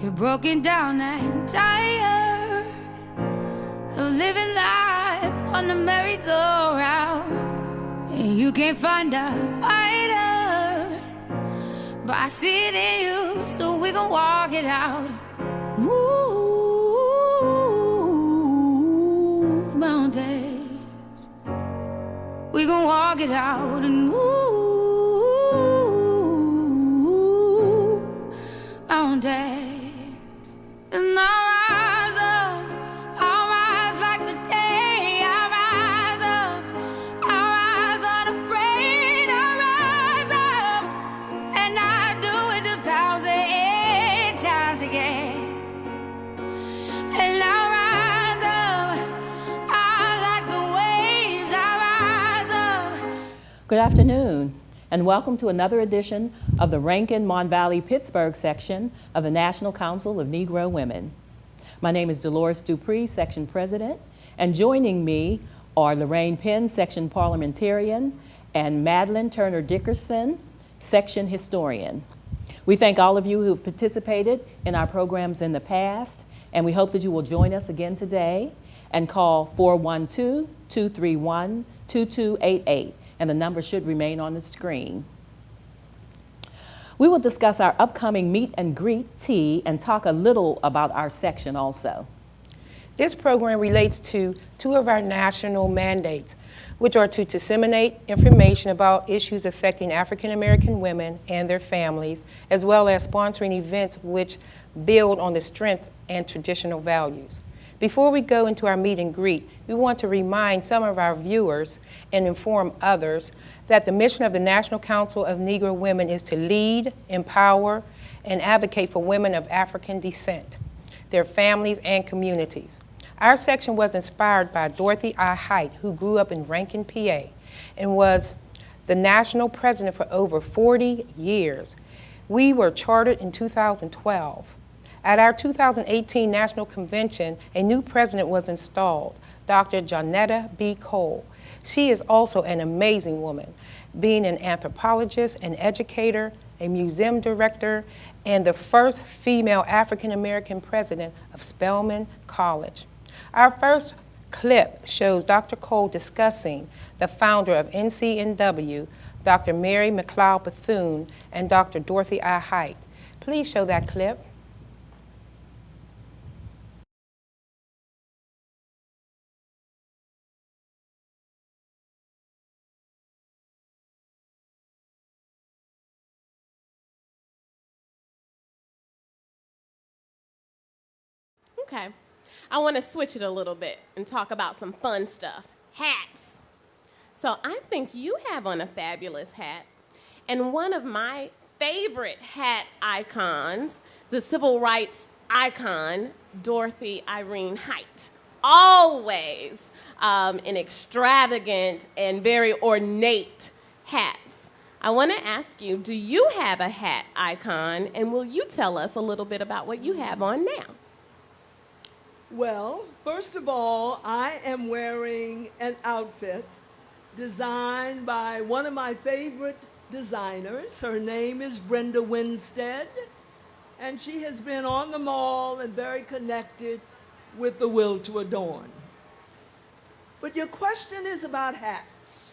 You're broken down and tired of living life on the merry-go-round, and you can't find a fighter, but I see it in you, so we gon' walk it out. Move mountains, we gon' walk it out and move mountains. And I'll rise up, I'll rise like the day. I'll rise up, I'll rise unafraid. I'll rise up, and I do it 1,000 times again. And I'll rise up, I like the waves. I'll rise up. Good afternoon, and welcome to another edition of the Rankin, Mon Valley, Pittsburgh section of the National Council of Negro Women. My name is Delores Dupree, section president, and joining me are Lorraine Penn, section parliamentarian, and Madalyn Turner-Dickerson, section historian. We thank all of you who have participated in our programs in the past, and we hope that you will join us again today and call 412-231-2288, and the number should remain on the screen. We will discuss our upcoming meet and greet tea and talk a little about our section also. This program relates to two of our national mandates, which are to disseminate information about issues affecting African American women and their families, as well as sponsoring events which build on the strengths and traditional values. Before we go into our meet and greet, we want to remind some of our viewers and inform others that the mission of the National Council of Negro Women is to lead, empower, and advocate for women of African descent, their families, and communities. Our section was inspired by Dorothy I. Height, who grew up in Rankin, PA, and was the national president for over 40 years. We were chartered in 2012. At our 2018 National Convention, a new president was installed, Dr. Jonetta B. Cole. She is also an amazing woman, being an anthropologist, an educator, a museum director, and the first female African-American president of Spelman College. Our first clip shows Dr. Cole discussing the founder of NCNW, Dr. Mary McLeod Bethune, and Dr. Dorothy I. Height. Please show that clip. Okay, I want to switch it a little bit and talk about some fun stuff, hats. So I think you have on a fabulous hat, and one of my favorite hat icons, the civil rights icon, Dorothy Irene Height, always in extravagant and very ornate hats. I want to ask you, do you have a hat icon, and will you tell us a little bit about what you have on now? Well, first of all, I am wearing an outfit designed by one of my favorite designers. Her name is Brenda Winstead, and she has been on the mall and very connected with the Will to Adorn. But your question is about hats.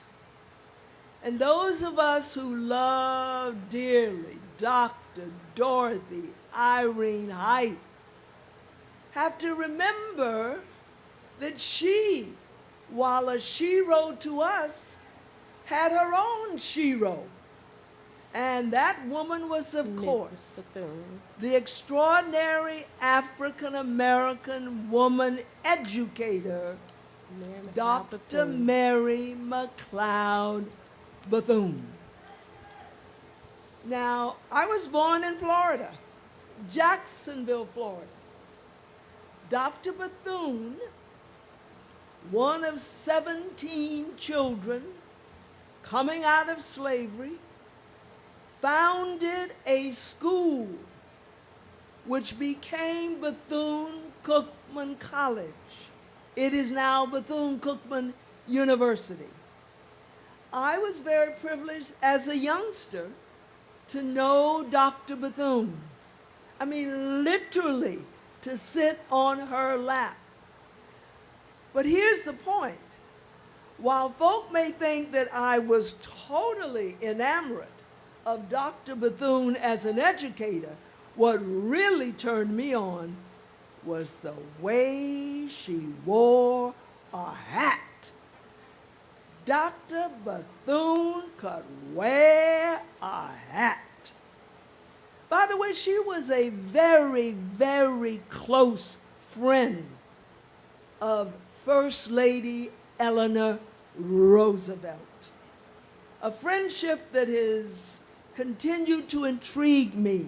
And those of us who love dearly Dr. Dorothy Irene Height have to remember that she, while a shero to us, had her own shero. And that woman was, of course, the extraordinary African-American woman educator, Dr. Mary McLeod Bethune. Now, I was born in Florida, Jacksonville, Florida. Dr. Bethune, one of 17 children coming out of slavery, founded a school which became Bethune-Cookman College. It is now Bethune-Cookman University. I was very privileged as a youngster to know Dr. Bethune. I mean, literally, to sit on her lap. But here's the point. While folk may think that I was totally enamored of Dr. Bethune as an educator, what really turned me on was the way she wore a hat. Dr. Bethune could wear a hat. By the way, she was a very, very close friend of First Lady Eleanor Roosevelt. A friendship that has continued to intrigue me.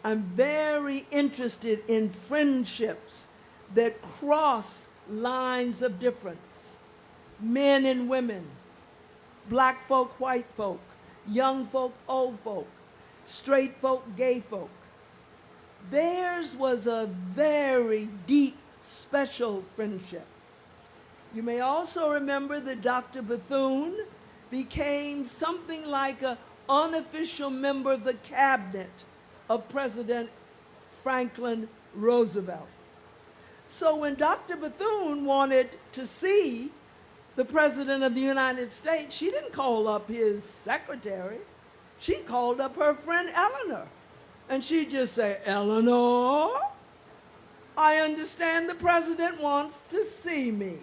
I'm very interested in friendships that cross lines of difference. Men and women, black folk, white folk, young folk, old folk, straight folk, gay folk. Theirs was a very deep, special friendship. You may also remember that Dr. Bethune became something like an unofficial member of the cabinet of President Franklin Roosevelt. So when Dr. Bethune wanted to see the President of the United States, she didn't call up his secretary. She called up her friend Eleanor. And she'd just say, "Eleanor, I understand the president wants to see me."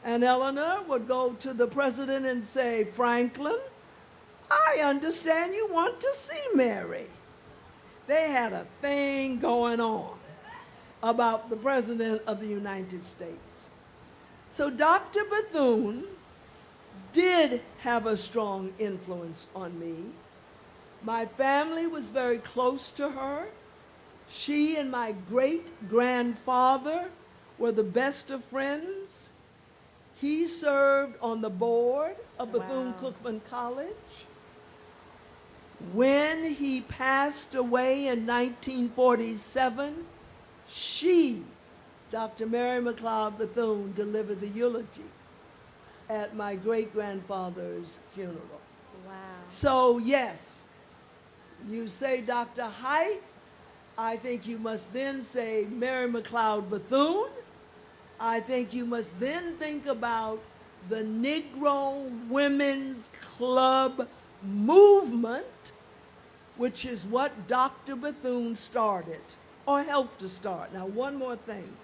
And Eleanor would go to the president and say, "Franklin, I understand you want to see Mary." They had a thing going on about the President of the United States. So Dr. Bethune did have a strong influence on me. My family was very close to her. She and my great-grandfather were the best of friends. He served on the board of Bethune-Cookman College. When he passed away in 1947, she, Dr. Mary McLeod Bethune, delivered the eulogy at my great-grandfather's funeral. Wow. So yes, you say Dr. Height, I think you must then say Mary McLeod Bethune. I think you must then think about the Negro Women's Club movement, which is what Dr. Bethune started, or helped to start. Now, one more thing.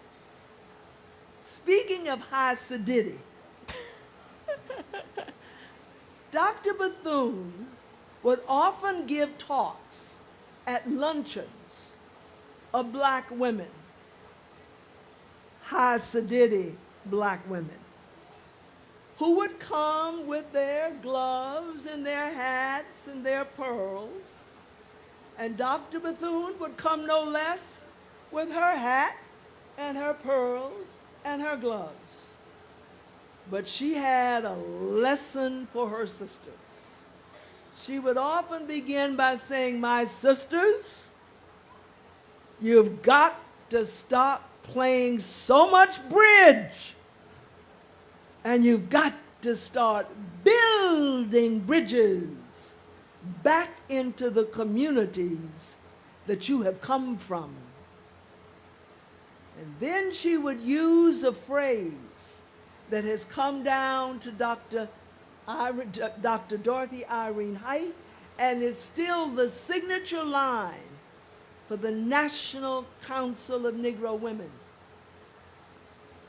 Speaking of Hasidic, Dr. Bethune would often give talks at luncheons of black women, Hasidic black women, who would come with their gloves and their hats and their pearls, and Dr. Bethune would come no less with her hat and her pearls and her gloves. But she had a lesson for her sisters. She would often begin by saying, "My sisters, you've got to stop playing so much bridge, and you've got to start building bridges back into the communities that you have come from." And then she would use a phrase that has come down to Dr. Dorothy Irene Height, and is still the signature line for the National Council of Negro Women.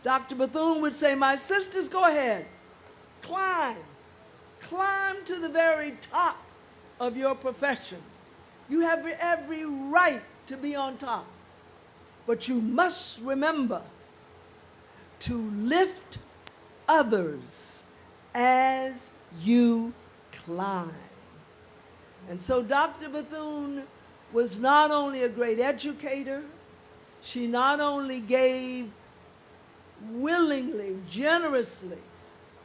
Dr. Bethune would say, "My sisters, go ahead, climb to the very top of your profession. You have every right to be on top, but you must remember to lift others as you climb." And so Dr. Bethune was not only a great educator, she not only gave willingly, generously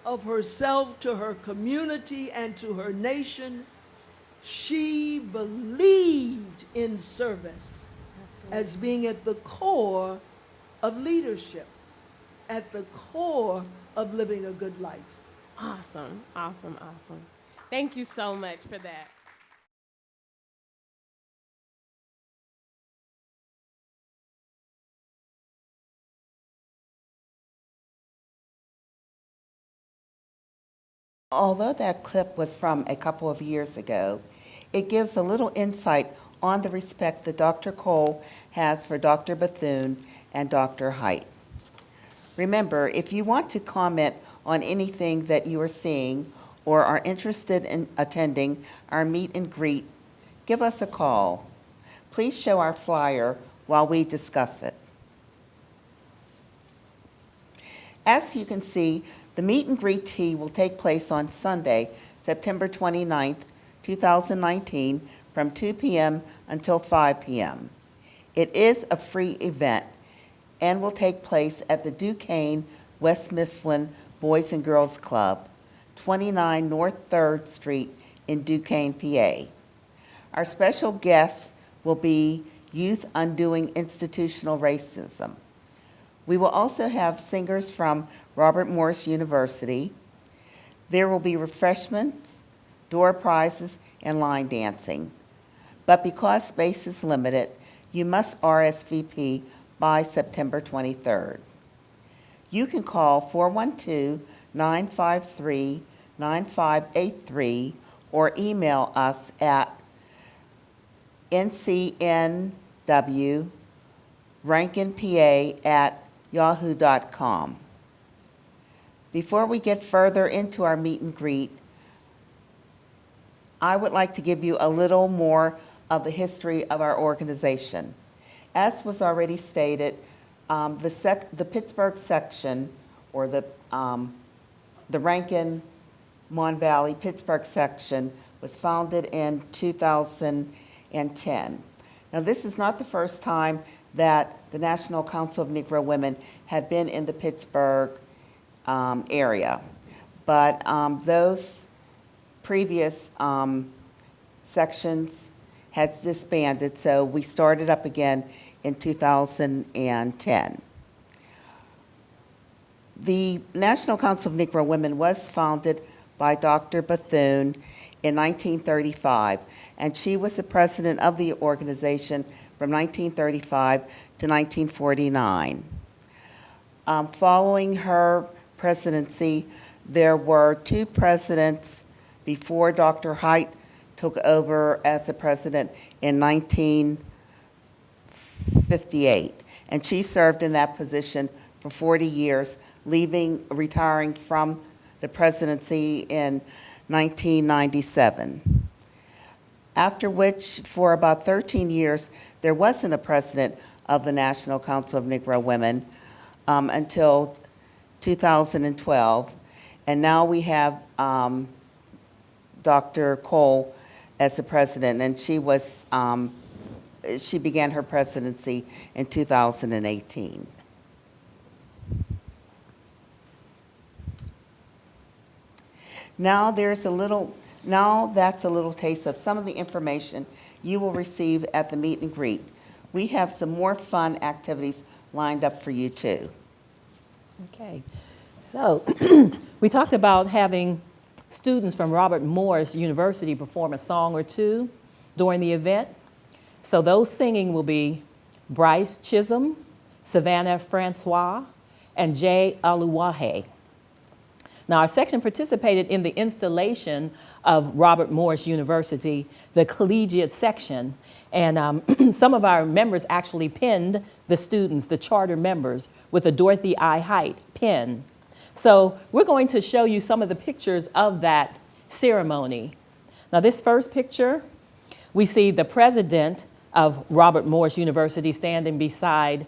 of herself to her community and to her nation, she believed in service as being at the core of leadership, at the core of living a good life. Awesome, awesome, awesome. Thank you so much for that. Although that clip was from a couple of years ago, it gives a little insight on the respect that Dr. Cole has for Dr. Bethune and Dr. Height. Remember, if you want to comment on anything that you are seeing or are interested in attending our meet and greet, give us a call. Please show our flyer while we discuss it. As you can see, the meet and greet tea will take place on Sunday, September 29th, 2019, from 2 p.m. until 5 p.m. It is a free event and will take place at the Duquesne West Mifflin Boys and Girls Club, 29 North 3rd Street in Duquesne, PA. Our special guests will be Youth Undoing Institutional Racism. We will also have singers from Robert Morris University. There will be refreshments, door prizes, and line dancing. But because space is limited, you must RSVP by September 23rd. You can call 412-953-9583 or email us at NCNW rankinpa@yahoo.com. Before we get further into our meet and greet, I would like to give you a little more of the history of our organization. As was already stated, the Pittsburgh section, or the Rankin Mon Valley Pittsburgh section, was founded in 2010. Now, this is not the first time that the National Council of Negro Women had been in the Pittsburgh area, but those previous sections had disbanded, so we started up again in 2010. The National Council of Negro Women was founded by Dr. Bethune in 1935, and she was the president of the organization from 1935 to 1949. Following her presidency, there were two presidents before Dr. Height took over as the president in 1958, and she served in that position for 40 years, retiring from the presidency in 1997. After which, for about 13 years, there wasn't a president of the National Council of Negro Women until 2012, and now we have Dr. Cole as the president, and she began her presidency in 2018. Now that's a little taste of some of the information you will receive at the meet and greet. We have some more fun activities lined up for you too. Okay, so we talked about having students from Robert Morris University perform a song or two during the event. So those singing will be Bryce Chisholm, Savannah Francois, and Jay Aluwahe. Now, our section participated in the installation of Robert Morris University, the collegiate section, and some of our members actually pinned the students, the charter members, with a Dorothy I. Height pin. So we're going to show you some of the pictures of that ceremony. Now, this first picture, we see the president of Robert Morris University standing beside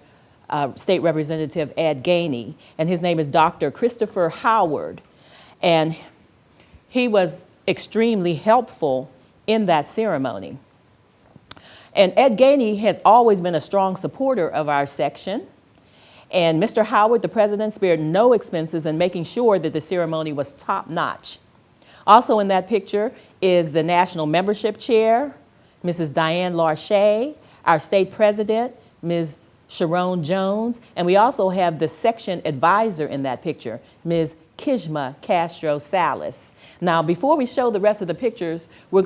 State Representative Ed Gainey, and his name is Dr. Christopher Howard. And he was extremely helpful in that ceremony. And Ed Gainey has always been a strong supporter of our section. And Mr. Howard, the president, spared no expenses in making sure that the ceremony was top-notch. Also in that picture is the National Membership Chair, Mrs. Diane Larche, our state president, Ms. Sharon Jones, and we also have the section advisor in that picture, Ms. Kishma Castro Salas. Now, before we show the rest of the pictures, we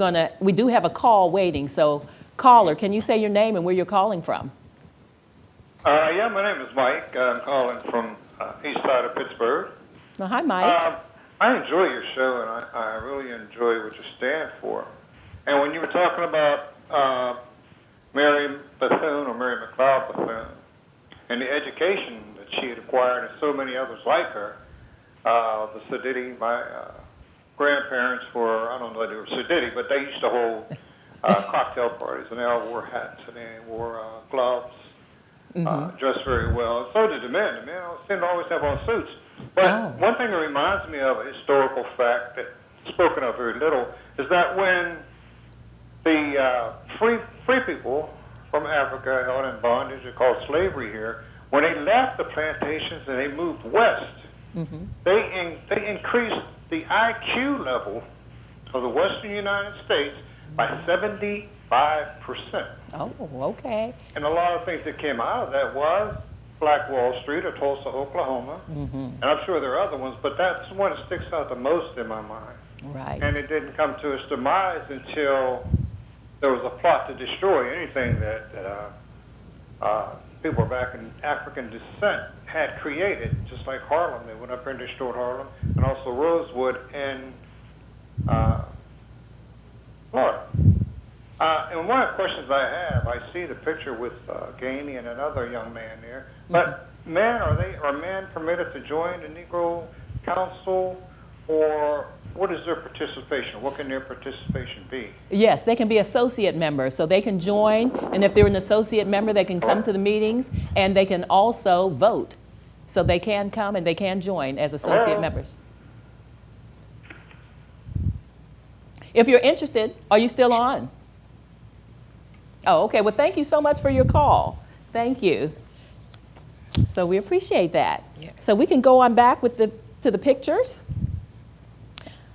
do have a call waiting. So, caller, can you say your name and where you're calling from? Yeah, my name is Mike. I'm calling from east side of Pittsburgh. Hi, Mike. I enjoy your show, and I really enjoy what you stand for. And when you were talking about Mary Bethune, or Mary McLeod Bethune, and the education that she had acquired, and so many others like her, the Sediti, my grandparents were, I don't know if they were Sediti, but they used to hold cocktail parties, and they all wore hats, and they wore gloves, dressed very well. So did the men. The men seemed to always have on suits. But one thing that reminds me of a historical fact that's spoken of very little is that when the free people from Africa held in bondage, they're called slavery here, when they left the plantations and they moved west, they increased the IQ level of the western United States by 75%. Oh, okay. And a lot of things that came out of that was Black Wall Street or Tulsa, Oklahoma. And I'm sure there are other ones, but that's the one that sticks out the most in my mind. Right. And it didn't come to its demise until there was a plot to destroy anything that people back in African descent had created, just like Harlem. They went up there and destroyed Harlem, and also Rosewood in Florida. And one of the questions I have, I see the picture with Gainey and another young man there, but men, are men permitted to join the Negro Council, or what is their participation? What can their participation be? Yes, they can be associate members, so they can join, and if they're an associate member, they can come to the meetings, and they can also vote. So they can come and they can join as associate members. If you're interested, are you still on? Oh, okay. Well, thank you so much for your call. Thank you. So we appreciate that. Yes. So we can go on back to the pictures.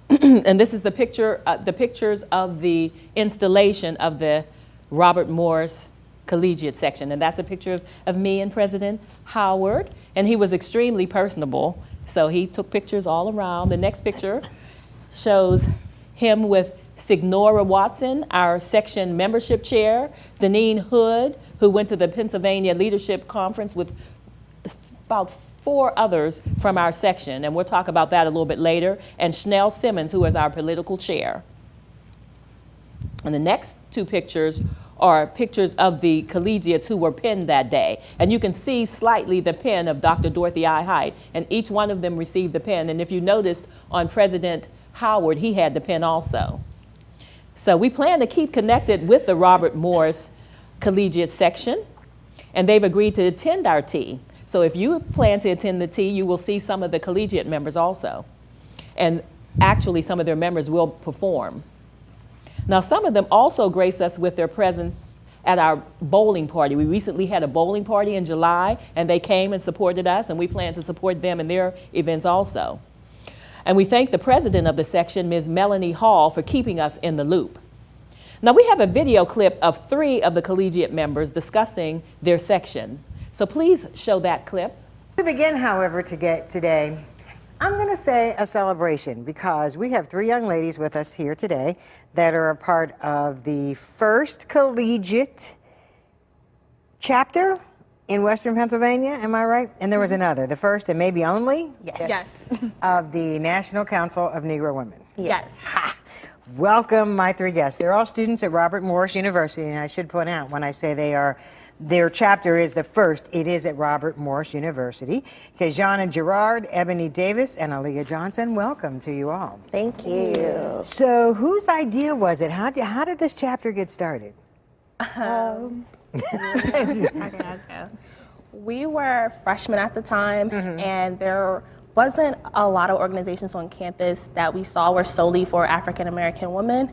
And this is the pictures of the installation of the Robert Morris Collegiate section. And that's a picture of me and President Howard. And he was extremely personable. So he took pictures all around. The next picture shows him with Signora Watson, our section membership chair, Deneen Hood, who went to the Pennsylvania Leadership Conference with about 4 others from our section, and we'll talk about that a little bit later, and Schnell Simmons, who is our political chair. And the next 2 pictures are pictures of the collegiates who were pinned that day. And you can see slightly the pin of Dr. Dorothy I. Height, and each one of them received the pin. And if you noticed on President Howard, he had the pin also. So we plan to keep connected with the Robert Morris Collegiate section, and they've agreed to attend our tea. So if you plan to attend the tea, you will see some of the collegiate members also. And actually, some of their members will perform. Now, some of them also grace us with their presence at our bowling party. We recently had a bowling party in July, and they came and supported us, and we plan to support them in their events also. And we thank the president of the section, Ms. Melanie Hall, for keeping us in the loop. Now, we have a video clip of 3 of the collegiate members discussing their section. So please show that clip. To begin, however, today, I'm going to say a celebration, because we have 3 young ladies with us here today that are a part of the first collegiate chapter in Western Pennsylvania, am I right? And there was another, the first and maybe only? Yes. Of the National Council of Negro Women. Yes. Ha! Welcome, my 3 guests. They're all students at Robert Morris University, and I should point out, when I say their chapter is the first, it is at Robert Morris University. Kejana Gerard, Ebony Davis, and Aaliyah Johnson, welcome to you all. Thank you. So whose idea was it? How did this chapter get started? We were freshmen at the time, and there wasn't a lot of organizations on campus that we saw were solely for African American women.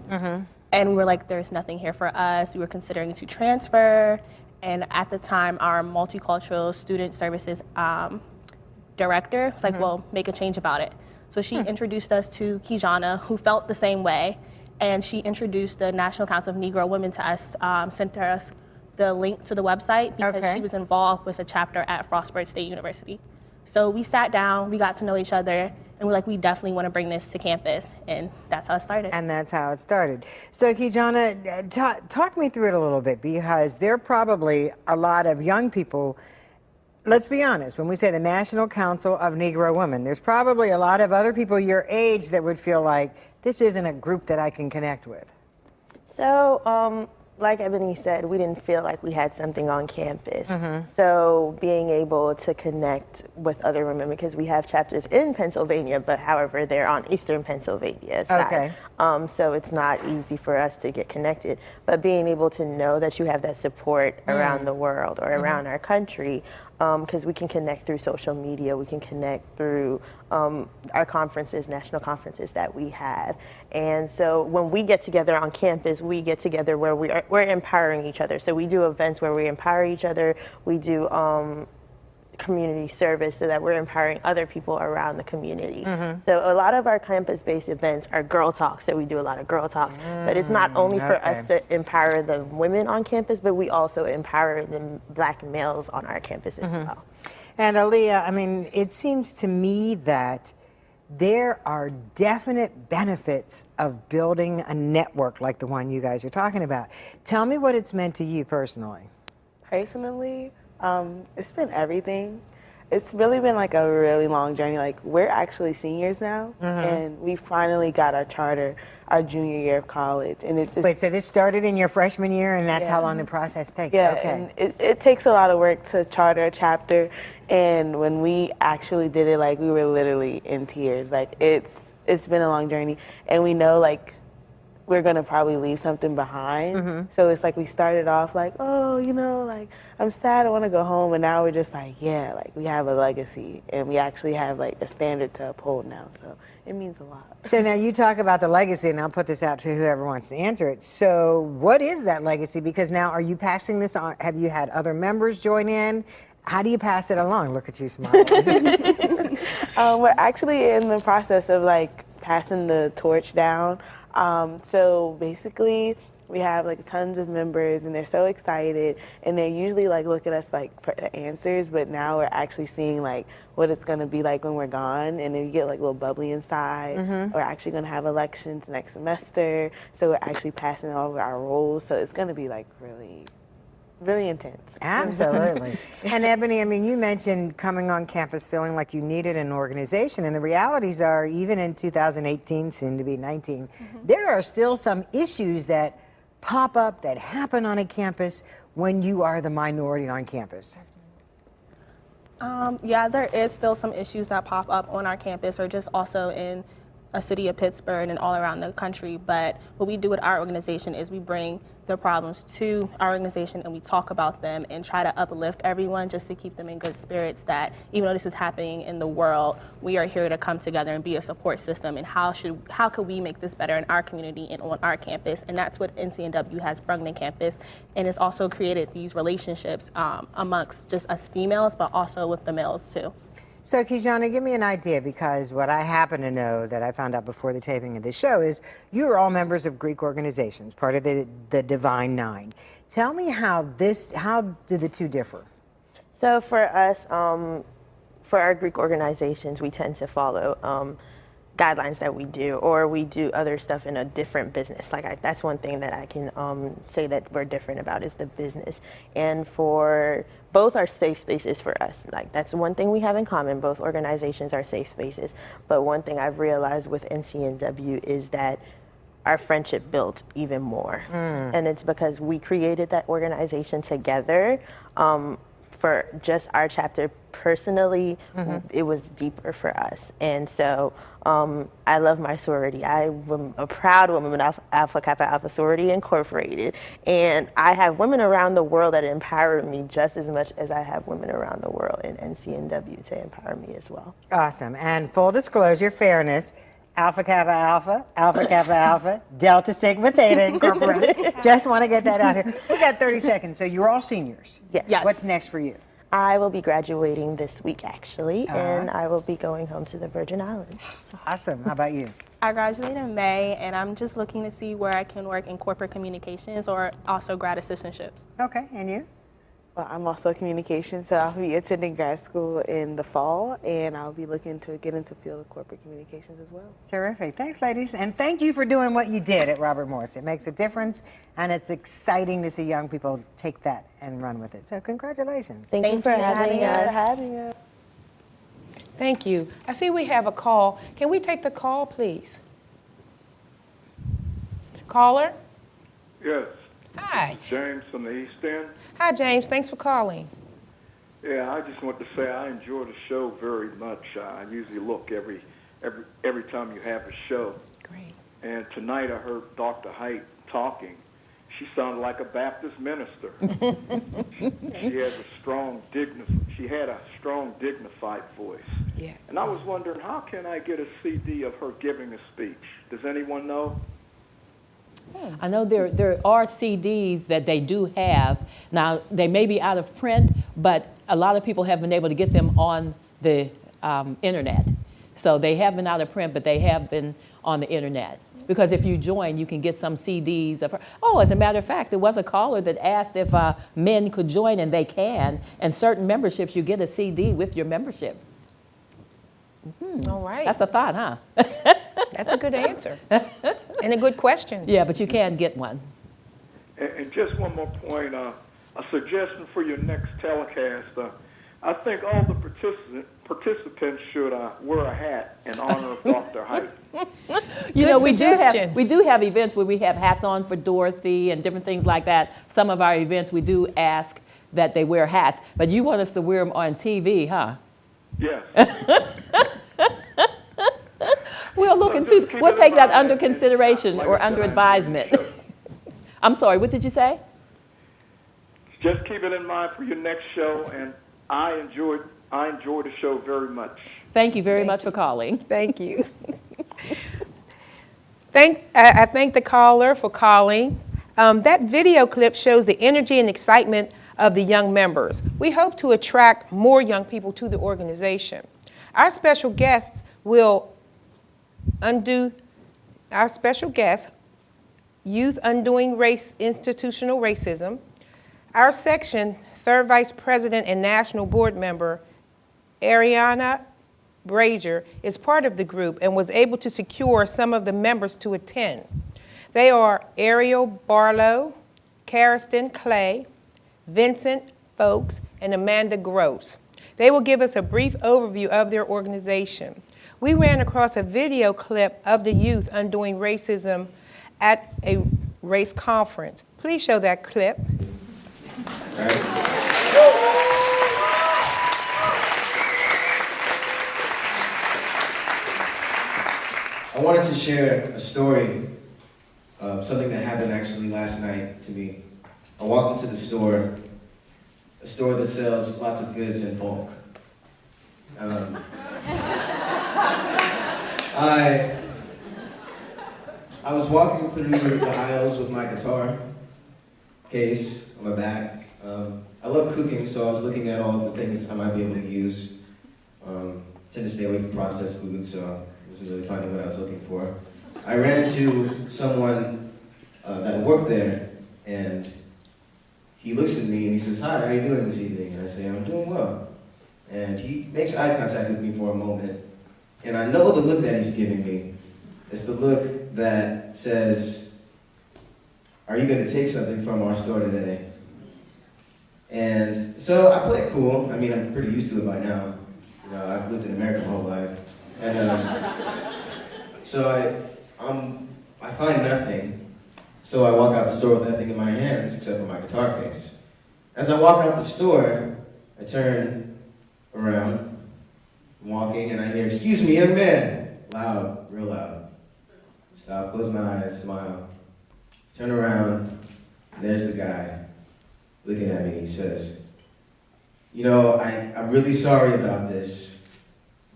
And we were like, there's nothing here for us. We were considering to transfer. And at the time, our multicultural student services director was like, well, make a change about it. So she introduced us to Kejana, who felt the same way. And she introduced the National Council of Negro Women to us, sent us the link to the website, because she was involved with a chapter at Frostburg State University. So we sat down, we got to know each other, and we're like, we definitely want to bring this to campus, and that's how it started. And that's how it started. So Kejana, talk me through it a little bit, because there are probably a lot of young people let's be honest, when we say the National Council of Negro Women, there's probably a lot of other people your age that would feel like this isn't a group that I can connect with. So, like Ebony said, we didn't feel like we had something on campus. So being able to connect with other women, because we have chapters in Pennsylvania, but however, they're on Eastern Pennsylvania side. So it's not easy for us to get connected. But being able to know that you have that support around the world or around our country, because we can connect through social media, we can connect through our conferences, national conferences that we have. And so when we get together on campus, we get together where we're empowering each other. So we do events where we empower each other. We do community service so that we're empowering other people around the community. So a lot of our campus-based events are girl talks, so we do a lot of girl talks. But it's not only for us to empower the women on campus, but we also empower the Black males on our campus as well. And Aaliyah, I mean, it seems to me that there are definite benefits of building a network like the one you guys are talking about. Tell me what it's meant to you personally. Personally, it's been everything. It's really been like a really long journey. Like, we're actually seniors now, and we finally got our charter our junior year of college. And it just, Wait, so this started in your freshman year, and that's how long the process takes? yeah, Okay. and it takes a lot of work to charter a chapter. And when we actually did it, like, we were literally in tears. Like, it's been a long journey, and we know, like, we're gonna probably leave something behind. So it's like we started off like, oh, you know, like, I'm sad, I wanna go home, and now we're just like, yeah, like, we have a legacy, and we actually have like a standard to uphold now, so it means a lot. So now you talk about the legacy, and I'll put this out to whoever wants to answer it. So what is that legacy? Because now, are you passing this on? Have you had other members join in? How do you pass it along? Look at you smiling. We're actually in the process of like passing the torch down. So basically, we have like tons of members, and they're so excited, and they usually like look at us like for the answers, but now we're actually seeing like what it's gonna be like when we're gone, and then you get like a little bubbly inside. We're actually gonna have elections next semester, so we're actually passing over our roles, so it's gonna be like really intense. Absolutely. And Ebony, I mean, you mentioned coming on campus feeling like you needed an organization, and the realities are, even in 2018, soon to be 19, there are still some issues that pop up, that happen on a campus when you are the minority on campus. Yeah, there is still some issues that pop up on our campus, or just also in a city of Pittsburgh and all around the country. But what we do with our organization is we bring the problems to our organization, and we talk about them and try to uplift everyone just to keep them in good spirits, that even though this is happening in the world, we are here to come together and be a support system, and how could we make this better in our community and on our campus. And that's what NCNW has brought to campus, and it's also created these relationships amongst just us females, but also with the males too. So, Kijana, give me an idea, because what I happen to know that I found out before the taping of this show is you are all members of Greek organizations, part of the Divine Nine. Tell me how do the two differ? So for us, for our Greek organizations, we tend to follow guidelines that we do, or we do other stuff in a different business. Like that's one thing that I can say that we're different about, is the business. And for both are safe spaces for us. Like that's one thing we have in common. Both organizations are safe spaces. But one thing I've realized with NCNW is that our friendship built even more. And it's because we created that organization together. For just our chapter personally, it was deeper for us. And so I love my sorority. I'm a proud woman of Alpha Kappa Alpha Sorority Incorporated. And I have women around the world that empower me just as much as I have women around the world in NCNW to empower me as well. Awesome. And full disclosure, fairness, Alpha Kappa Alpha, Alpha Kappa Alpha, Delta Sigma Theta Incorporated. Just want to get that out here. We got 30 seconds, so you're all seniors. Yes. What's next for you? I will be graduating this week, actually, and I will be going home to the Virgin Islands. Awesome. How about you? I graduate in May, and I'm just looking to see where I can work in corporate communications or also grad assistantships. Okay, and you? Well, I'm also a communication, so I'll be attending grad school in the fall, and I'll be looking to get into field of corporate communications as well. Terrific. Thanks, ladies. And thank you for doing what you did at Robert Morris. It makes a difference, and it's exciting to see young people take that and run with it. So congratulations. Thank you for having us. Thank you. I see we have a call. Can we take the call, please? Caller? Yes. Hi. James from the East End. Hi, James. Thanks for calling. Yeah, I just want to say I enjoy the show very much. I usually look every time you have a show. Great. And tonight I heard Dr. Height talking. She sounded like a Baptist minister. She had a strong, dignified voice. Yes. And I was wondering, how can I get a CD of her giving a speech? Does anyone know? I know there are CDs that they do have. Now, they may be out of print, but a lot of people have been able to get them on the internet. So they have been out of print, but they have been on the internet. Because if you join, you can get some CDs of her. Oh, as a matter of fact, there was a caller that asked if men could join, and they can. And certain memberships, you get a CD with your membership. All right. That's a thought, huh? That's a good answer. And a good question. Yeah, but you can get one. And just one more point, a suggestion for your next telecast. I think all the participants should wear a hat in honor of Dr. Height. You know, we do suggestion. have events where we have hats on for Dorothy and different things like that. Some of our events, we do ask that they wear hats. But you want us to wear them on TV, huh? Yes. We'll take that under consideration or under advisement. I'm sorry, what did you say? Just keep it in mind for your next show, and I enjoy the show very much. Thank you very much for calling. Thank you. I thank the caller for calling. That video clip shows the energy and excitement of the young members. We hope to attract more young people to the organization. Our special guest, Youth Undoing Institutional Racism. Our section, third vice president and national board member, Ariana Brazier, is part of the group and was able to secure some of the members to attend. They are Ariel Barlow, Cariston Clay, Vincent Folks, and Amanda Gross. They will give us a brief overview of their organization. We ran across a video clip of the Youth Undoing Racism at a race conference. Please show that clip. I wanted to share a story of something that happened actually last night to me. I walked into the store, a store that sells lots of goods in bulk. I was walking through the aisles with my guitar case on my back. I love cooking, so I was looking at all the things I might be able to use. Tend to stay away from processed food, so I wasn't really finding what I was looking for. I ran into someone that worked there, and he looks at me and he says, "Hi, how are you doing this evening?" And I say, "I'm doing well." And he makes eye contact with me for a moment, and I know the look that he's giving me. It's the look that says, "Are you going to take something from our store today?" And so I play it cool. I mean, I'm pretty used to it by now. You know, I've lived in America my whole life. And so I find nothing. So I walk out the store with nothing in my hands except for my guitar case. As I walk out the store, I turn around, I'm walking, and I hear, "Excuse me, young man," loud, real loud. Stop, close my eyes, smile. Turn around, and there's the guy looking at me. He says, "You know, I'm really sorry about this,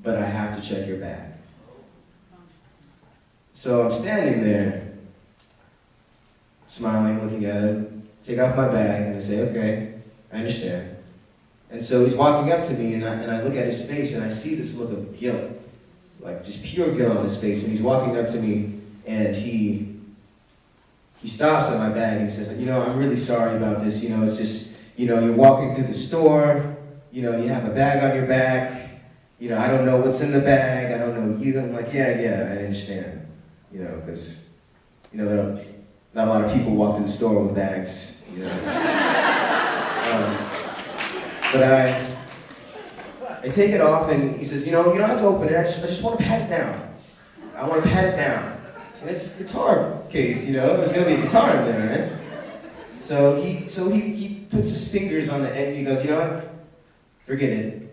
but I have to check your bag." So I'm standing there, smiling, looking at him, take off my bag, and I say, "Okay, I understand." And so he's walking up to me, and I look at his face, and I see this look of guilt, like just pure guilt on his face. And he's walking up to me, and he stops at my bag and says, "You know, I'm really sorry about this. You know, it's You know, you're walking through the store, you know, you have a bag on your back, you know, I don't know what's in the bag, I don't know you. I'm like, yeah, I understand. You know, because, you know, not a lot of people walk through the store with bags, you know. But I take it off, and he says, you know, you don't have to open it, I just want to pat it down. I want to pat it down. And it's a guitar case, you know, there's going to be a guitar in there, right? So he puts his fingers on the end, and he goes, you know what? Forget it.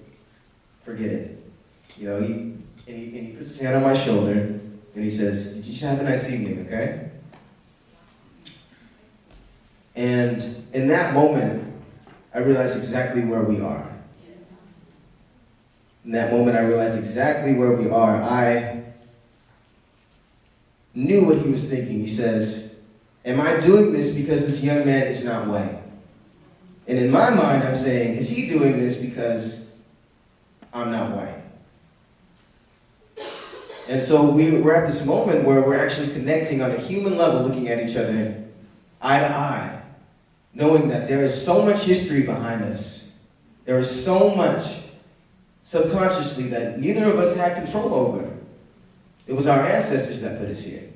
You know, he puts his hand on my shoulder, and he says, you just have a nice evening, okay? And in that moment, I realized exactly where we are. In that moment, I realized exactly where we are. I knew what he was thinking. He says, am I doing this because this young man is not white? And in my mind, I'm saying, is he doing this because I'm not white? And so we're at this moment where we're actually connecting on a human level, looking at each other eye to eye, knowing that there is so much history behind us. There is so much subconsciously that neither of us had control over. It was our ancestors that put us here.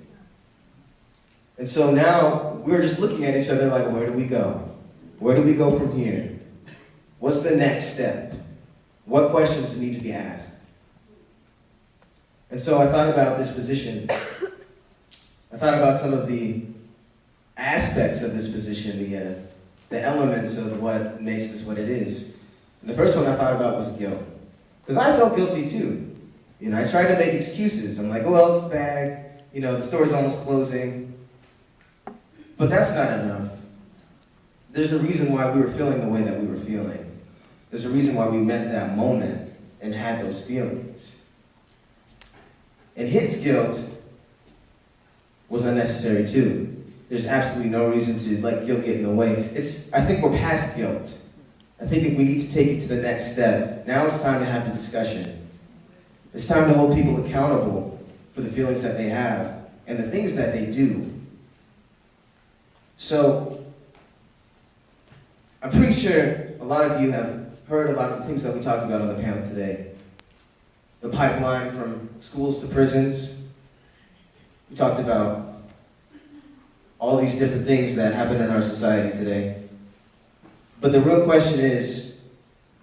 And so now we're just looking at each other like, where do we go? Where do we go from here? What's the next step? What questions need to be asked? And so I thought about this position. I thought about some of the aspects of this position, the elements of what makes this what it is. And the first one I thought about was guilt. Because I felt guilty too. You know, I tried to make excuses. I'm like, oh, well, it's a bag. You know, the store's almost closing. But that's not enough. There's a reason why we were feeling the way that we were feeling. There's a reason why we met that moment and had those feelings. And his guilt was unnecessary too. There's absolutely no reason to let guilt get in the way. I think we're past guilt. I think we need to take it to the next step. Now it's time to have the discussion. It's time to hold people accountable for the feelings that they have and the things that they do. So, I'm pretty sure a lot of you have heard a lot of the things that we talked about on the panel today. The pipeline from schools to prisons. We talked about all these different things that happen in our society today. But the real question is,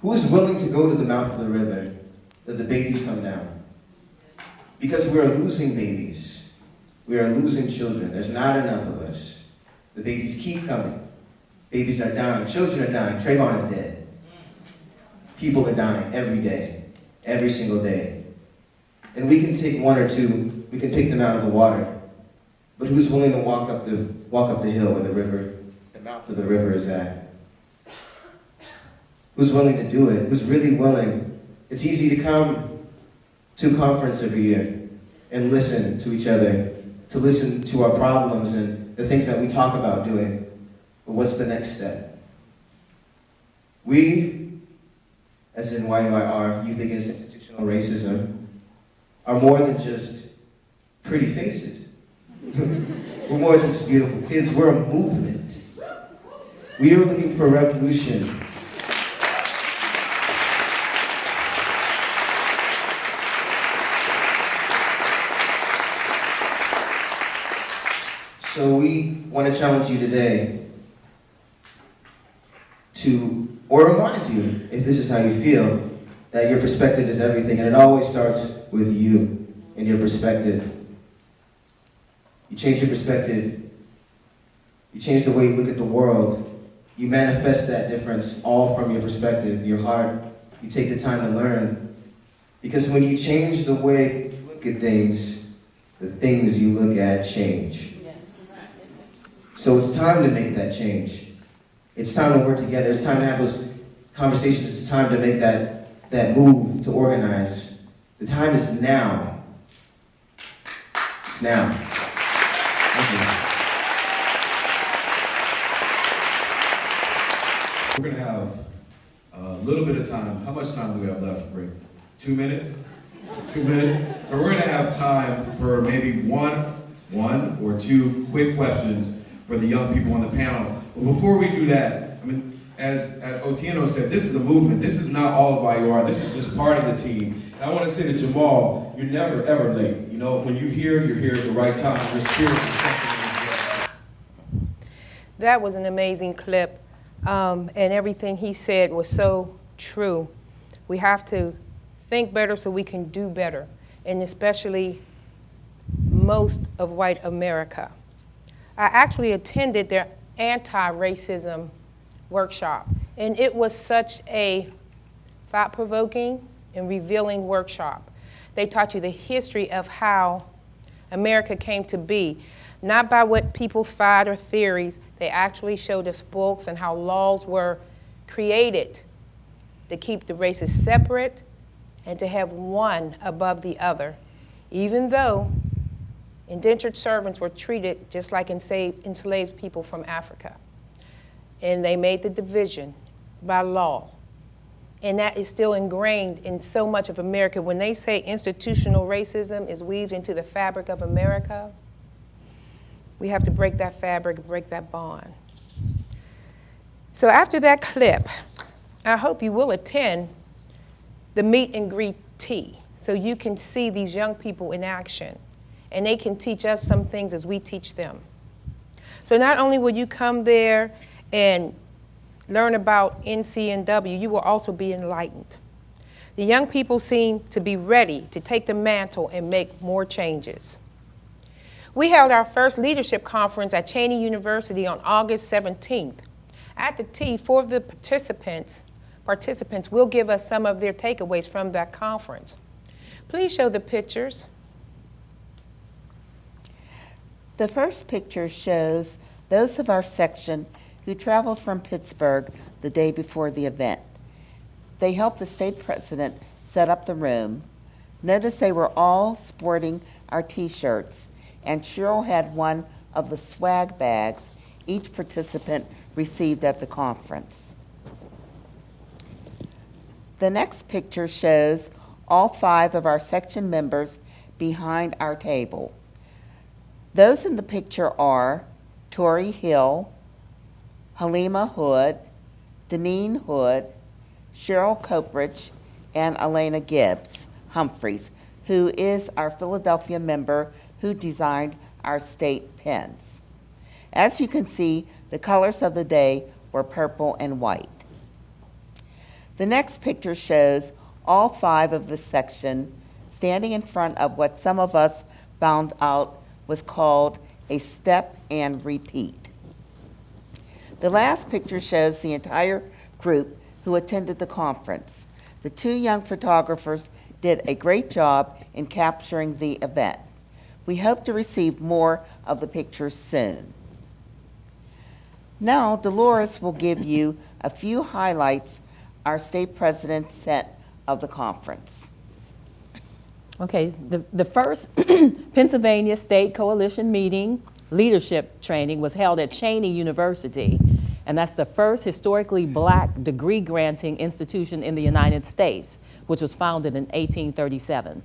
who is willing to go to the mouth of the river that the babies come down? Because we are losing babies. We are losing children. There's not enough of us. The babies keep coming. Babies are dying. Children are dying. Trayvon is dead. People are dying every day. Every single day. And we can take one or two. We can pick them out of the water. But who's willing to walk up the hill where the mouth of the river is at? Who's willing to do it? Who's really willing? It's easy to come to a conference every year and listen to each other, to listen to our problems and the things that we talk about doing. But what's the next step? We, as in YUIR, Youth Against Institutional Racism, are more than just pretty faces. We're more than just beautiful kids. We're a movement. We are looking for revolution. So we want to challenge you today or remind you, if this is how you feel, that your perspective is everything, and it always starts with you and your perspective. You change your perspective, you change the way you look at the world, you manifest that difference all from your perspective, your heart. You take the time to learn. Because when you change the way you look at things, the things you look at change. So it's time to make that change. It's time to work together. It's time to have those conversations. It's time to make that move, to organize. The time is now. It's now. Thank you. We're going to have a little bit of time. How much time do we have left, Rick? 2 minutes? 2 minutes? So we're going to have time for maybe one or two quick questions for the young people on the panel. But before we do that, I mean, as Otieno said, this is a movement. This is not all of YUR. This is just part of the team. And I want to say to Jamal, you're never, ever late. You know, when you're here at the right time. Your spirit is something that is That was an amazing clip, and everything he said was so true. We have to think better so we can do better, and especially most of white America. I actually attended their anti-racism workshop, and it was such a thought-provoking and revealing workshop. They taught you the history of how America came to be, not by what people thought or theories. They actually showed us books and how laws were created to keep the races separate and to have one above the other, even though indentured servants were treated just like enslaved people from Africa. And they made the division by law. And that is still ingrained in so much of America. When they say institutional racism is weaved into the fabric of America, we have to break that fabric, break that bond. So after that clip, I hope you will attend the meet and greet tea so you can see these young people in action, and they can teach us some things as we teach them. So not only will you come there and learn about NCNW, you will also be enlightened. The young people seem to be ready to take the mantle and make more changes. We held our first leadership conference at Cheyney University on August 17th. At the tea, 4 of the participants will give us some of their takeaways from that conference. Please show the pictures. The first picture shows those of our section who traveled from Pittsburgh the day before the event. They helped the state president set up the room. Notice they were all sporting our t-shirts, and Cheryl had one of the swag bags each participant received at the conference. The next picture shows all 5 of our section members behind our table. Those in the picture are Tori Hill, Halima Hood, Deneen Hood, Cheryl Coprich, and Elena Gibbs Humphreys, who is our Philadelphia member who designed our state pins. As you can see, the colors of the day were purple and white. The next picture shows all 5 of the section standing in front of what some of us found out was called a step and repeat. The last picture shows the entire group who attended the conference. The 2 young photographers did a great job in capturing the event. We hope to receive more of the pictures soon. Now, Delores will give you a few highlights our state president sent of the conference. Okay, the first Pennsylvania State Coalition meeting leadership training was held at Cheyney University, and that's the first historically black degree granting institution in the United States, which was founded in 1837.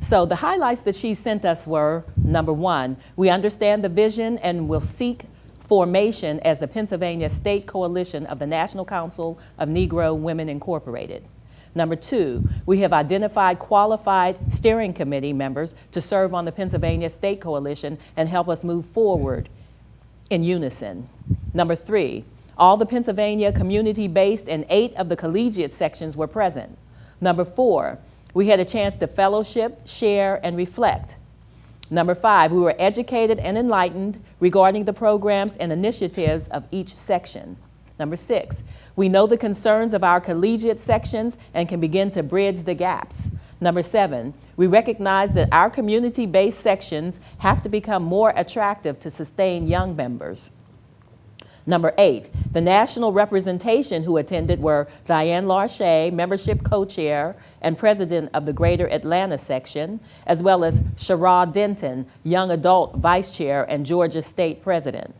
So the highlights that she sent us were, number 1, we understand the vision and will seek formation as the Pennsylvania State Coalition of the National Council of Negro Women Incorporated. Number 2, we have identified qualified steering committee members to serve on the Pennsylvania State Coalition and help us move forward in unison. Number 3, all the Pennsylvania community-based and 8 of the collegiate sections were present. Number 4, we had a chance to fellowship, share, and reflect. Number 5, we were educated and enlightened regarding the programs and initiatives of each section. Number 6, we know the concerns of our collegiate sections and can begin to bridge the gaps. Number 7, we recognize that our community-based sections have to become more attractive to sustain young members. Number 8, the national representation who attended were Diane Larche, membership co-chair and president of the Greater Atlanta section, as well as Sherrod Denton, young adult vice chair and Georgia state president.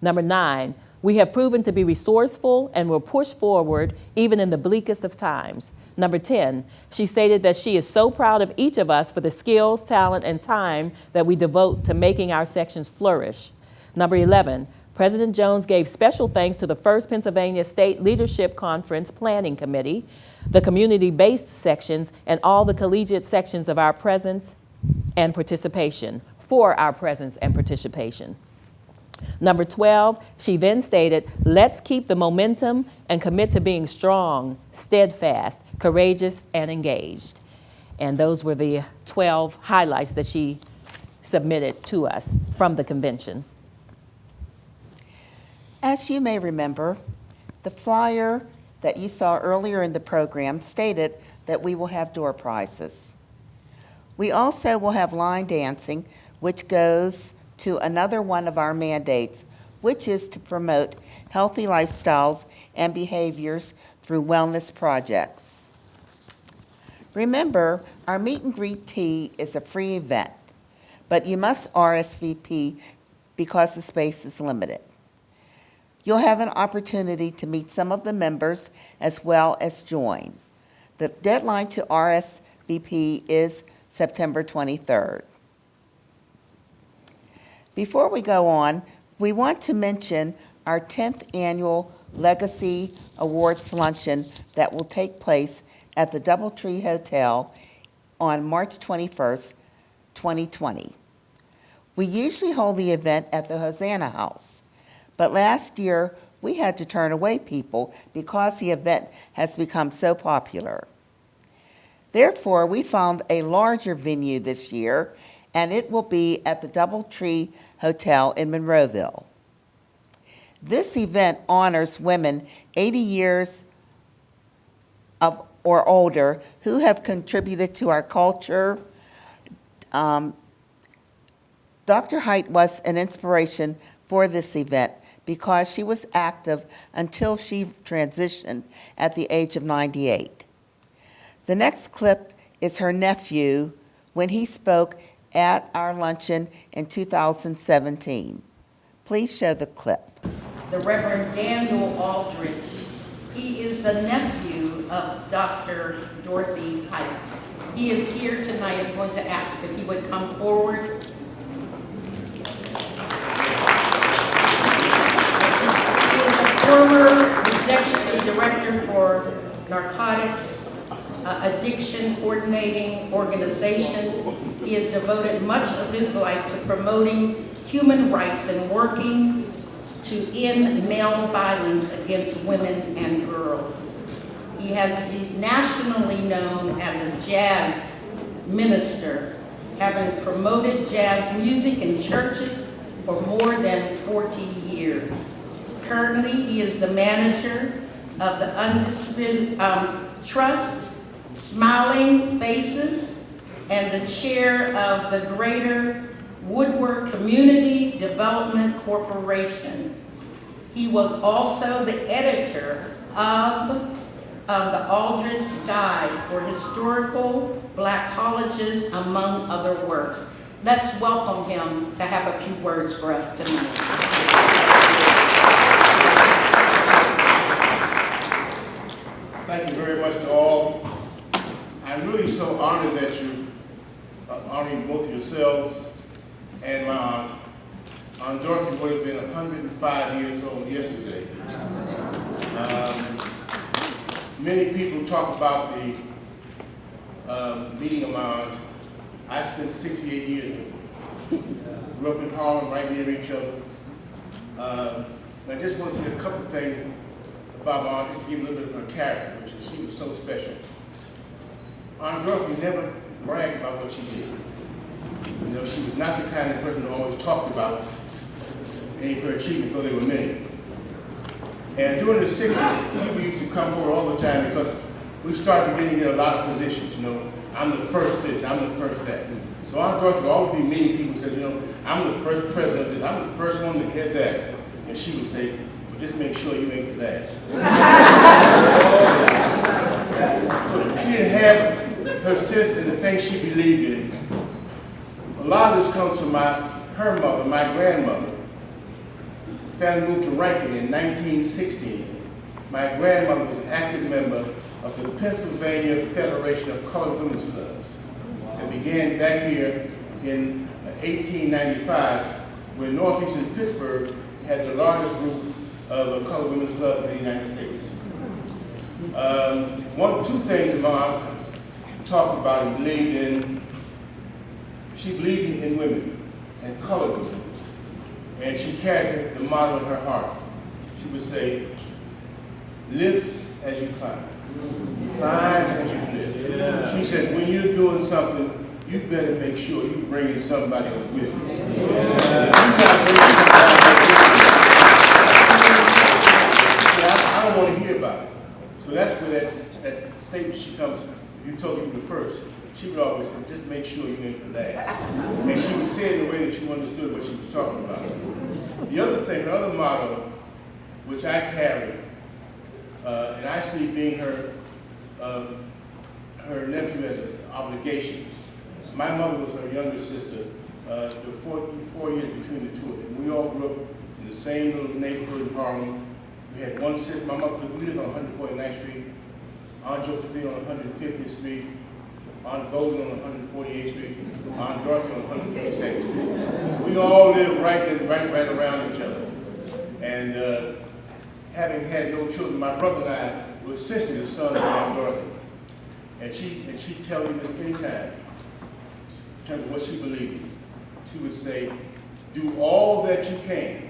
Number 9, we have proven to be resourceful and will push forward even in the bleakest of times. Number 10, she stated that she is so proud of each of us for the skills, talent, and time that we devote to making our sections flourish. Number 11, President Jones gave special thanks to the First Pennsylvania State Leadership Conference Planning Committee, the community-based sections, and all the collegiate sections of our presence and participation, for our presence and participation. Number 12, she then stated, let's keep the momentum and commit to being strong, steadfast, courageous, and engaged. And those were the 12 highlights that she submitted to us from the convention. As you may remember, the flyer that you saw earlier in the program stated that we will have door prizes. We also will have line dancing, which goes to another one of our mandates, which is to promote healthy lifestyles and behaviors through wellness projects. Remember, our meet and greet tea is a free event, but you must RSVP because the space is limited. You'll have an opportunity to meet some of the members as well as join. The deadline to RSVP is September 23rd. Before we go on, we want to mention our 10th annual Legacy Awards Luncheon that will take place at the Doubletree Hotel on March 21st, 2020. We usually hold the event at the Hosanna House, but last year we had to turn away people because the event has become so popular. Therefore, we found a larger venue this year, and it will be at the Doubletree Hotel in Monroeville. This event honors women 80 years or older who have contributed to our culture. Dr. Height was an inspiration for this event because she was active until she transitioned at the age of 98. The next clip is her nephew when he spoke at our luncheon in 2017. Please show the clip. The Reverend Daniel Aldridge. He is the nephew of Dr. Dorothy Height. He is here tonight. I'm going to ask if he would come forward. He is a former executive director for narcotics addiction coordinating organization. He has devoted much of his life to promoting human rights and working to end male violence against women and girls. He's nationally known as a jazz minister, having promoted jazz music in churches for more than 40 years. Currently, he is the manager of the Undistributed Trust, Smiling Faces, and the chair of the Greater Woodward Community Development Corporation. He was also the editor of the Aldridge Guide for Historical Black Colleges, among other works. Let's welcome him to have a few words for us tonight. Thank you very much to all. I'm really so honored that you honoring both yourselves and my Aunt Dorothy would have been 105 years old yesterday. Many people talk about the meeting of my aunt. I spent 68 years with her. Grew up in Harlem, right near each other. And I just want to say a couple of things about my aunt, just to give a little bit of her character, which is she was so special. Aunt Dorothy never bragged about what she did. You know, she was not the kind of person who always talked about any of her achievements, though they were many. And during the 60s, people used to come forward all the time because we started beginning to get a lot of positions. You know, I'm the first this, I'm the first that. So Aunt Dorothy would always be meeting people who said, you know, I'm the first president of this, I'm the first one to head that. And she would say, well, just make sure you make the last. So she didn't have her sense in the things she believed in. A lot of this comes from her mother, my grandmother. The family moved to Rankin in 1916. My grandmother was an active member of the Pennsylvania Federation of Colored Women's Clubs. It began back here in 1895 when northeastern Pittsburgh had the largest group of colored women's club in the United States. Two things Mom talked about and believed in. She believed in women and colored women, and she carried the motto in her heart. She would say, lift as you climb. Climb as you lift. Yeah. She said, when you're doing something, you better make sure you're bringing somebody else with you. Yeah. I don't want to hear about it. So that's where that statement she comes, if you told people first, she would always say, just make sure you ain't the last. And she would say it in a way that you understood what she was talking about. The other thing, the other motto, which I carry, and I see being her nephew as an obligation. My mother was her younger sister. There were 4 years between the two of them. We all grew up in the same little neighborhood in Harlem. We had one sister. My mother, we lived on 149th Street, Aunt Josephine on 150th Street, Aunt Golden on 148th Street, Aunt Dorothy on 152nd Street. So we all lived right around each other. And having had no children, my brother and I were essentially the sons of Aunt Dorothy. And she tells me this many times, in terms of what she believed in. She would say, do all that you can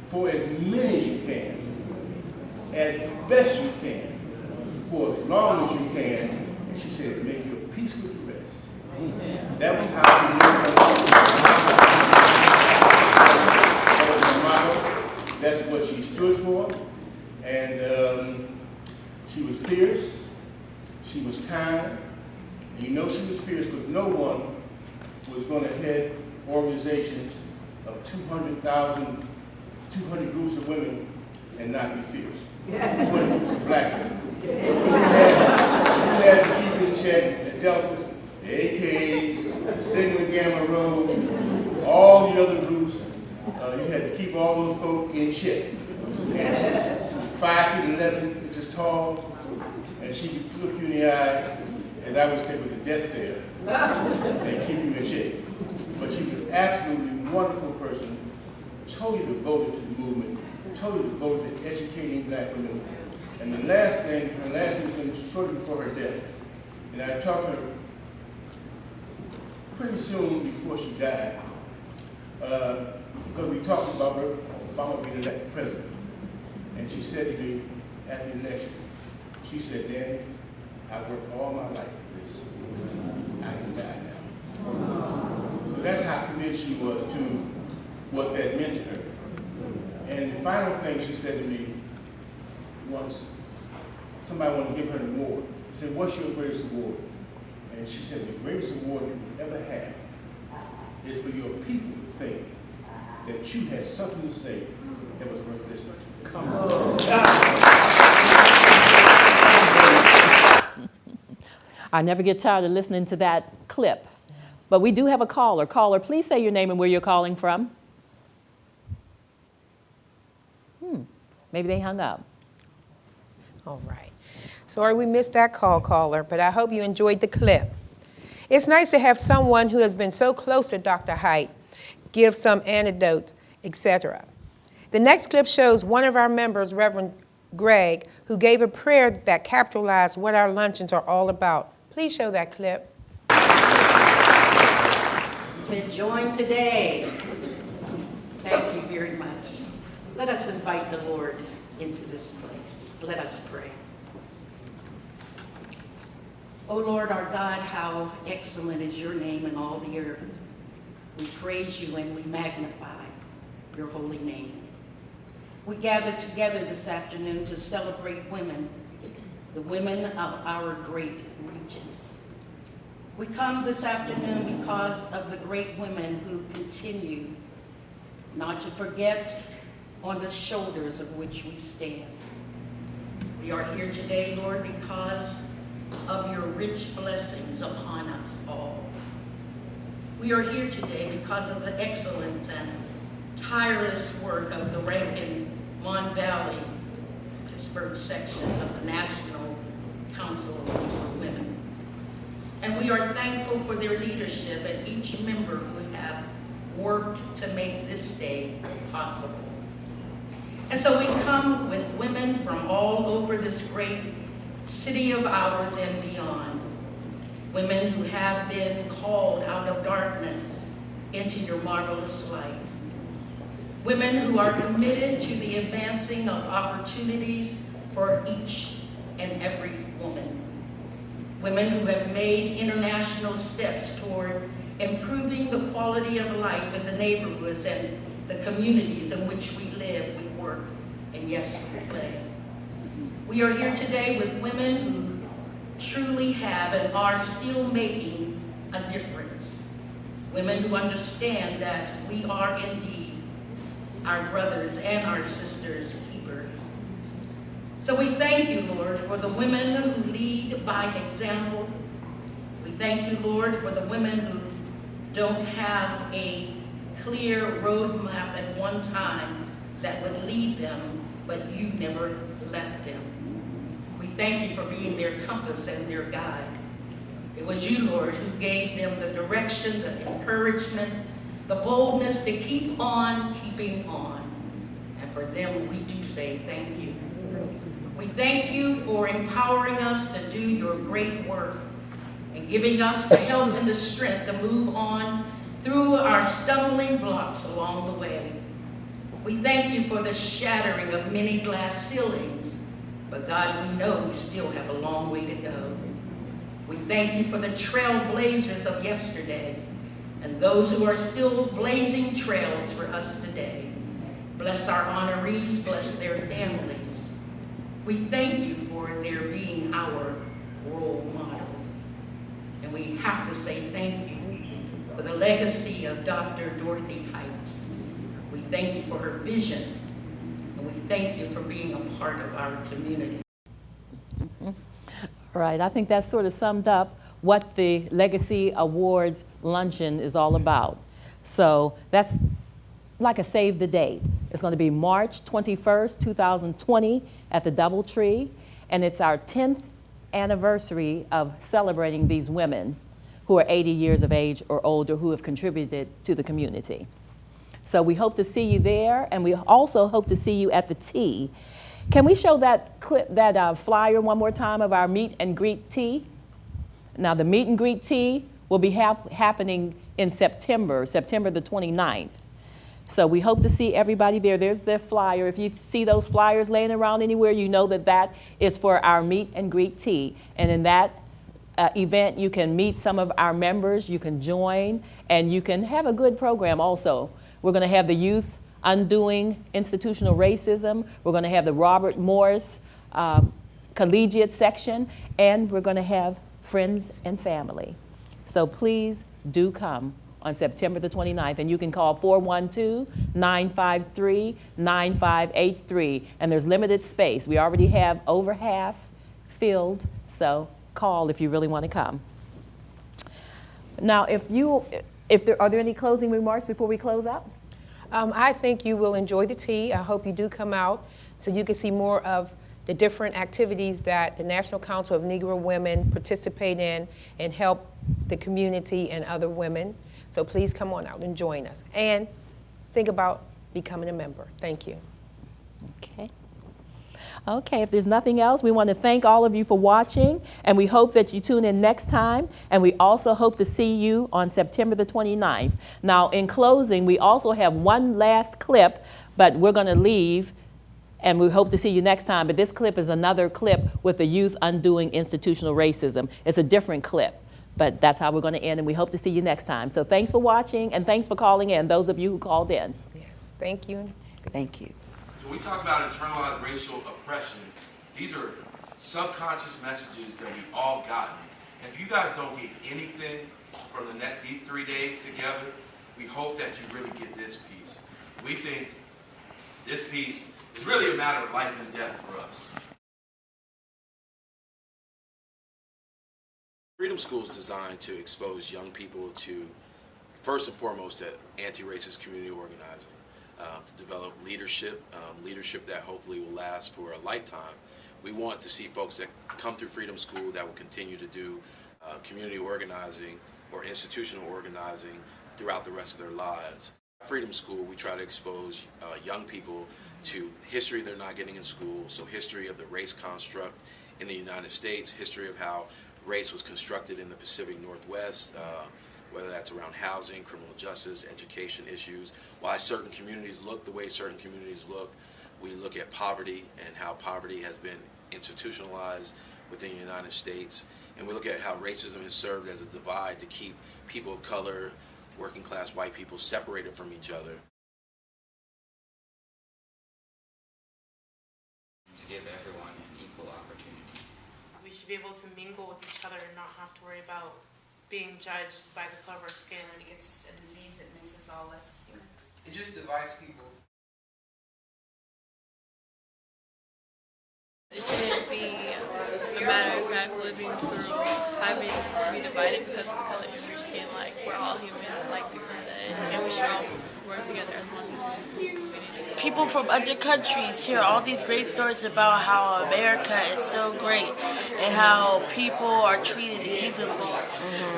for as many as you can, as best you can, for as long as you can. And she said, make your peace with the rest. That was how she lived. That's what she stood for. And she was fierce. She was kind. And you know she was fierce because no one was going to head organizations of 200 groups of women and not be fierce. 20 groups of black women. You had to keep in check the Deltas, the AKs, the Sigma Gamma Rho, all the other groups. You had to keep all those folk in check. And she was 5'11" inches tall, and she could look you in the eye, as I would say, with a death stare, and keep you in check. But she was an absolutely wonderful person, totally devoted to the movement, totally devoted to educating black women. And the last thing shortly before her death, and I talked to her pretty soon before she died, because we talked about Obama being elected president. And she said to me at the election, she said, Danny, I worked all my life for this. I can die now. So that's how committed she was to what that meant to her. And the final thing she said to me once, somebody wanted to give her an award. He said, what's your greatest award? And she said, the greatest award you will ever have is for your people to think that you had something to say that was worth listening to. Come on. I never get tired of listening to that clip. But we do have a caller. Caller, please say your name and where you're calling from. Maybe they hung up. All right. Sorry we missed that caller, but I hope you enjoyed the clip. It's nice to have someone who has been so close to Dr. Height give some anecdotes, etc. The next clip shows one of our members, Reverend Greg, who gave a prayer that capitalized what our luncheons are all about. Please show that clip. He said, join today. Thank you very much. Let us invite the Lord into this place. Let us pray. O Lord our God, how excellent is your name in all the earth. We praise you and we magnify your holy name. We gather together this afternoon to celebrate women, the women of our great region. We come this afternoon because of the great women who continue not to forget on the shoulders of which we stand. We are here today, Lord, because of your rich blessings upon us all. We are here today because of the excellent and tireless work of the Rankin Mon Valley Pittsburgh section of the National Council of Women. And we are thankful for their leadership and each member who have worked to make this day possible. And so we come with women from all over this great city of ours and beyond. Women who have been called out of darkness into your marvelous light. Women who are committed to the advancing of opportunities for each and every woman. Women who have made international steps toward improving the quality of life in the neighborhoods and the communities in which we live, we work, and yes, we play. We are here today with women who truly have and are still making a difference. Women who understand that we are indeed our brothers and our sisters' keepers. So we thank you, Lord, for the women who lead by example. We thank you, Lord, for the women who don't have a clear roadmap at one time that would lead them, but you never left them. We thank you for being their compass and their guide. It was you, Lord, who gave them the direction, the encouragement, the boldness to keep on keeping on. And for them, we do say thank you. We thank you for empowering us to do your great work and giving us the help and the strength to move on through our stumbling blocks along the way. We thank you for the shattering of many glass ceilings, but God, we know we still have a long way to go. We thank you for the trailblazers of yesterday and those who are still blazing trails for us today. Bless our honorees, bless their families. We thank you for their being our role models. And we have to say thank you for the legacy of Dr. Dorothy Height. We thank you for her vision, and we thank you for being a part of our community. Right, I think that sort of summed up what the Legacy Awards Luncheon is all about. So that's like a save the date. It's going to be March 21st, 2020 at the Doubletree, and it's our 10th anniversary of celebrating these women who are 80 years of age or older who have contributed to the community. So we hope to see you there, and we also hope to see you at the tea. Can we show that clip, that flyer one more time of our meet and greet tea? Now the meet and greet tea will be happening in September the 29th. So we hope to see everybody there. There's the flyer. If you see those flyers laying around anywhere, you know that that is for our meet and greet tea. And in that event, you can meet some of our members, you can join, and you can have a good program also. We're going to have the Youth Undoing Institutional Racism. We're going to have the Robert Morris Collegiate section, and we're going to have friends and family. So please do come on September the 29th, and you can call 412-953-9583, and there's limited space. We already have over half filled, so call if you really want to come. Now, are there any closing remarks before we close out? I think you will enjoy the tea. I hope you do come out so you can see more of the different activities that the National Council of Negro Women participate in and help the community and other women. So please come on out and join us. And think about becoming a member. Thank you. Okay. Okay, if there's nothing else, we want to thank all of you for watching, and we hope that you tune in next time, and we also hope to see you on September the 29th. Now, in closing, we also have one last clip, but we're going to leave, and we hope to see you next time, but this clip is another clip with the Youth Undoing Institutional Racism. It's a different clip, but that's how we're going to end, and we hope to see you next time. So thanks for watching, and thanks for calling in, those of you who called in. Yes, thank you. Thank you. When we talk about internalized racial oppression, these are subconscious messages that we've all gotten. And if you guys don't get anything from these 3 days together, we hope that you really get this piece. We think this piece is really a matter of life and death for us. Freedom School is designed to expose young people to, first and foremost, to anti-racist community organizing. To develop leadership that hopefully will last for a lifetime. We want to see folks that come through Freedom School that will continue to do community organizing or institutional organizing throughout the rest of their lives. Freedom School, we try to expose young people to history they're not getting in school, so history of the race construct in the United States, history of how race was constructed in the Pacific Northwest, whether that's around housing, criminal justice, education issues, why certain communities look the way certain communities look. We look at poverty and how poverty has been institutionalized within the United States, and we look at how racism has served as a divide to keep people of color, working class white people separated from each other. To give everyone an equal opportunity. We should be able to mingle with each other and not have to worry about being judged by the color of skin. I think it's a disease that makes us all less human. It just divides people. It shouldn't be a matter of fact living through having to be divided because of the color of your skin. Like, we're all humans, like people said, and we should all work together as one community. People from other countries hear all these great stories about how America is so great and how people are treated evenly.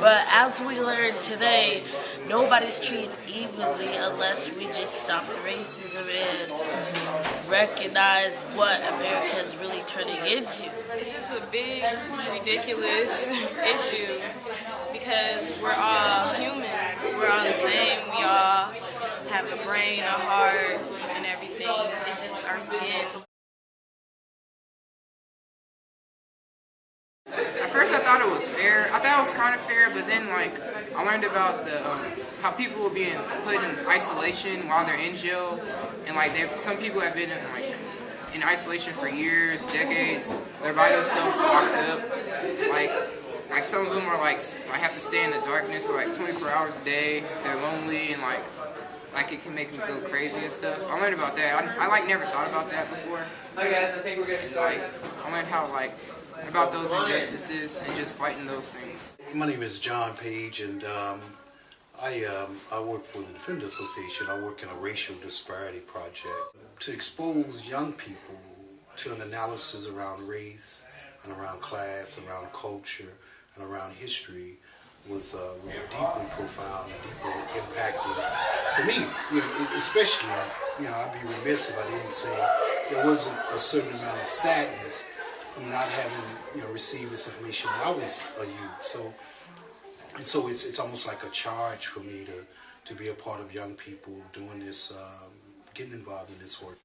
But as we learned today, nobody's treated evenly unless we just stop the racism and recognize what America is really turning into. It's just a big, ridiculous issue because we're all humans. We're all the same. We all have a brain, a heart, and everything. It's just our skin. At first I thought it was fair. I thought it was kind of fair, but then like I learned about the how people were being put in isolation while they're in jail, and like some people have been in isolation for years, decades. They're by themselves, locked up. Like some of them are like have to stay in the darkness for like 24 hours a day. They're lonely and like it can make them go crazy and stuff. I learned about that. I like never thought about that before. Hi guys, I think we're getting started. I learned how about those injustices and just fighting those things. My name is John Page, and I work for the Defender Association. I work in a racial disparity project to expose young people to an analysis around race and around class, around culture, and around history was deeply profound and deeply impacting for me. Especially, I'd be remiss if I didn't say there wasn't a certain amount of sadness from not having received this information when I was a youth. So it's almost like a charge for me to be a part of young people doing this, getting involved in this work.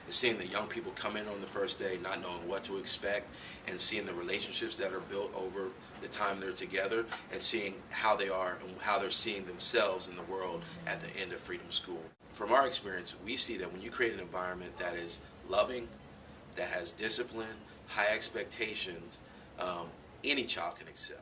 Seeing the young people come in on the first day, not knowing what to expect, and seeing the relationships that are built over the time they're together, and seeing how they are and how they're seeing themselves in the world at the end of Freedom School. From our experience, we see that when you create an environment that is loving, that has discipline, high expectations, any child can excel.